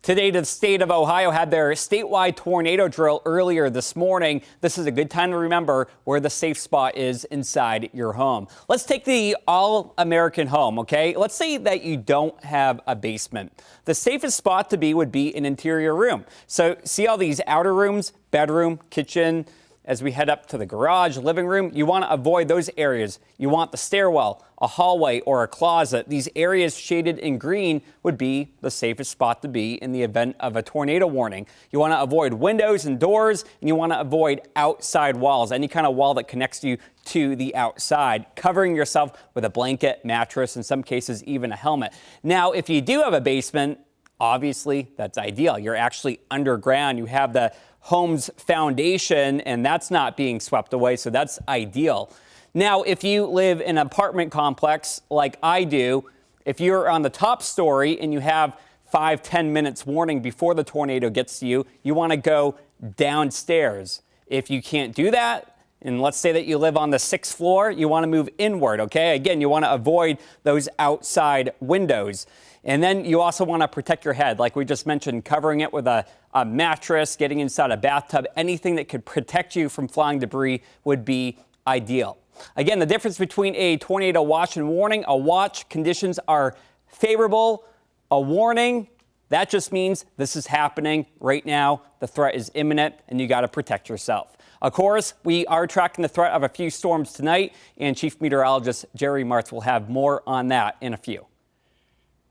Today, the state of Ohio had their statewide tornado drill earlier this morning. This is a good time to remember where the safe spot is inside your home. Let's take the all-American home, okay? Let's say that you don't have a basement. The safest spot to be would be an interior room. So see all these outer rooms, bedroom, kitchen. As we head up to the garage, living room, you want to avoid those areas. You want the stairwell, a hallway, or a closet. These areas shaded in green would be the safest spot to be in the event of a tornado warning. You want to avoid windows and doors, and you want to avoid outside walls, any kind of wall that connects you to the outside, covering yourself with a blanket, mattress, in some cases even a helmet. Now, if you do have a basement, obviously that's ideal. You're actually underground. You have the home's foundation, and that's not being swept away, so that's ideal. Now, if you live in an apartment complex like I do, if you're on the top story and you have 5-10 minutes warning before the tornado gets to you, you want to go downstairs. If you can't do that, and let's say that you live on the 6th floor, you want to move inward, okay? Again, you want to avoid those outside windows. And then you also want to protect your head, like we just mentioned, covering it with a mattress, getting inside a bathtub, anything that could protect you from flying debris would be ideal. Again, the difference between a tornado watch and warning: a watch, conditions are favorable. A warning, that just means this is happening right now. The threat is imminent and you got to protect yourself. Of course, we are tracking the threat of a few storms tonight, and Chief Meteorologist Jerry Martz will have more on that in a few.